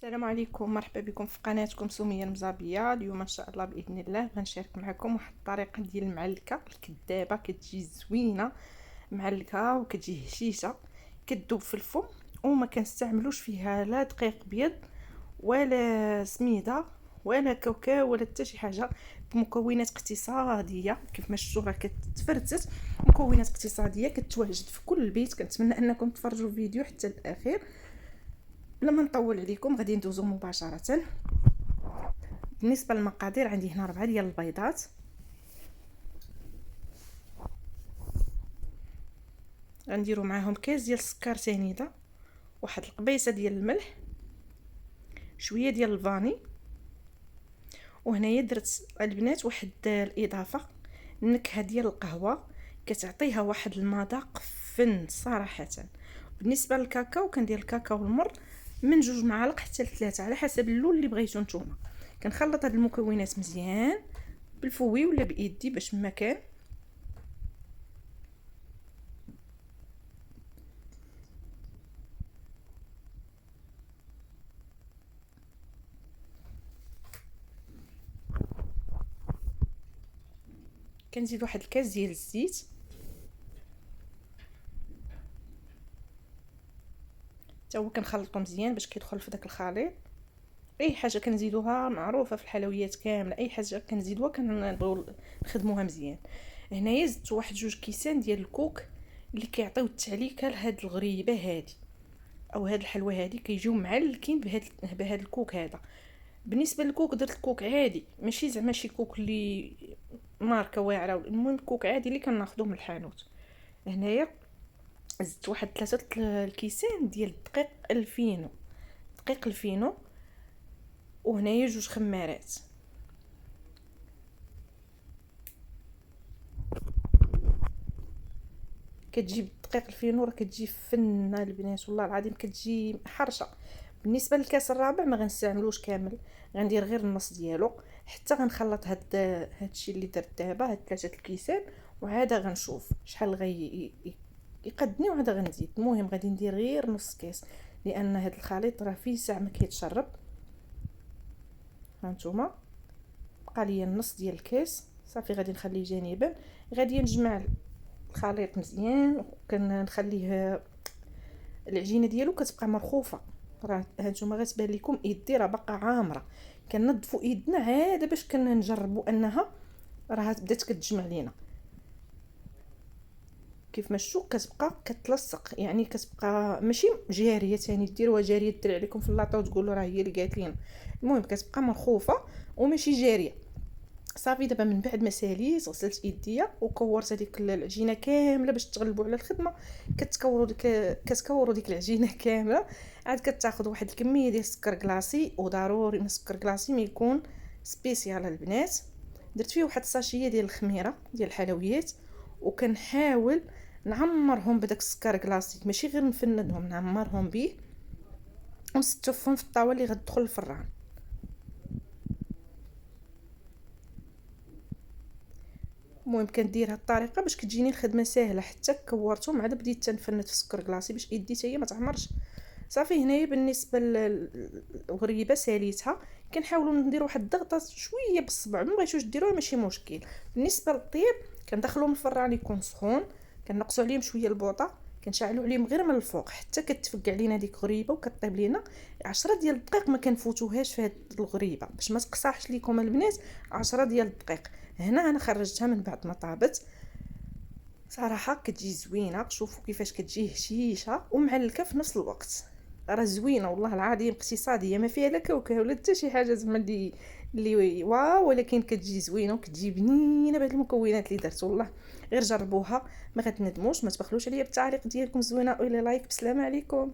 السلام عليكم، مرحبا بكم في قناتكم سمية المزابيه. اليوم ان شاء الله باذن الله غنشارك معكم واحد الطريقه ديال المعلكه الكذابه. كتجي زوينه معلكه وكتجي هشيشه، كتذوب في الفم وما كنستعملوش فيها لا دقيق ابيض ولا سميده ولا كاوكاو ولا حتى شي حاجه، بمكونات اقتصاديه كيف ما شفتوا راه كتفرتت. مكونات اقتصاديه كتواجد في كل بيت. كنتمنى انكم تفرجوا الفيديو حتى الاخير. بلا ما نطول عليكم غادي ندوزو مباشره. بالنسبه للمقادير عندي هنا 4 ديال البيضات، غنديروا معاهم كاس ديال السكر سنيده، واحد القبيصه ديال الملح، شويه ديال الفاني. وهنايا درت البنات واحد الاضافه، النكهه ديال القهوه كتعطيها واحد المذاق فن صراحه. بالنسبه للكاكاو كندير الكاكاو المر من 2 معالق حتى ل3 على حسب اللون اللي بغيتو نتوما. كنخلط هاد المكونات مزيان بالفوي ولا بايدي باش ما كان. كنزيد واحد الكاس ديال الزيت، حتى هو كنخلطو مزيان باش كيدخل في داك الخليط. اي حاجه كنزيدوها معروفه في الحلويات كامله، اي حاجه كنزيدوها كنبغيو نخدموها مزيان. هنايا زدت واحد 2 كيسان ديال الكوك اللي كيعطيو التعليكه لهاد الغريبه هادي او هاد الحلوه هادي، كيجيو معلكين بهاد الكوك هذا. بالنسبه للكوك درت الكوك عادي، ماشي زعما شي كوك اللي ماركه واعره، المهم كوك عادي اللي كناخذوه من الحانوت. هنايا زدت واحد 3 الكيسان ديال الدقيق الفينو، دقيق الفينو. وهنايا 2 خمارات. كتجيب الدقيق الفينو راه كتجي فنه البنات والله العظيم كتجي حرشه. بالنسبه للكاس الرابع ما غنستعملوش كامل، غندير غير النص ديالو حتى غنخلط هادشي اللي درت دابا، هاد 3 الكيسان. وعاده غنشوف شحال يقدني وعاده غنزيد. المهم غادي ندير غير نص كاس لان هاد الخليط راه فيه ساعه ما كيتشرب. هانتوما بقى لي النص ديال الكاس صافي، غادي نخليه جانبا. غادي نجمع الخليط مزيان وكنخليه العجينه ديالو كتبقى مرخوفه. راه هانتوما غتبان لكم يدي راه باقا عامره، كنظفوا ايدنا عاده باش كنجربوا انها راه بدات كتجمع لينا. كيف ما شفتوا كتبقى كتلصق، يعني كتبقى ماشي جاريه ثاني ديروها جاريه دير عليكم في اللاطه وتقولوا راه هي اللي قالت لينا. المهم كتبقى مرخوفه وماشي جاريه. صافي دابا من بعد ما ساليت غسلت يديا وكورت هذيك العجينه كامله باش تغلبوا على الخدمه. كتكوروا ديك العجينه كامله. عاد كتاخذ واحد الكميه ديال السكر كلاصي، وضروري من السكر كلاصي ما يكون سبيسيال البنات. درت فيه واحد الساشيه ديال الخميره ديال الحلويات، وكنحاول نعمرهم بداك السكر كلاصي، ماشي غير نفندهم، نعمرهم به ونستفهم في الطاوه اللي غتدخل الفران. المهم كندير هاد الطريقه باش كتجيني الخدمه ساهله. حتى كورتهم عاد بديت تنفنت في السكر كلاصي باش يدي حتى هي ما تعمرش. صافي هنايا بالنسبه للغريبه ساليتها. كنحاولوا نديروا واحد الضغطه شويه بالصبع، ما بغيتوش ديروها ماشي مشكل. بالنسبه للطيب كندخلوهم الفران يكون سخون، كنقصوا عليهم شويه البوطه، كنشعلوا عليهم غير من الفوق حتى كتفقع لينا ديك غريبه وكطيب لينا. 10 ديال الدقائق ما كنفوتوهاش في هاد الغريبه باش ما تقصاحش ليكم البنات. 10 ديال الدقائق. هنا انا خرجتها من بعد ما طابت. صراحه كتجي زوينه، شوفوا كيفاش كتجي هشيشه ومعلكه في نفس الوقت. راه زوينه والله العظيم، اقتصاديه ما فيها لا كاوكاو ولا حتى شي حاجه زعما اللي واو، ولكن كتجي زوينه وكتجي بنينه بهاد المكونات اللي درت. والله غير جربوها ما غتندموش. ما تبخلوش عليا بالتعليق ديالكم زوينه والى لايك. بسلام عليكم.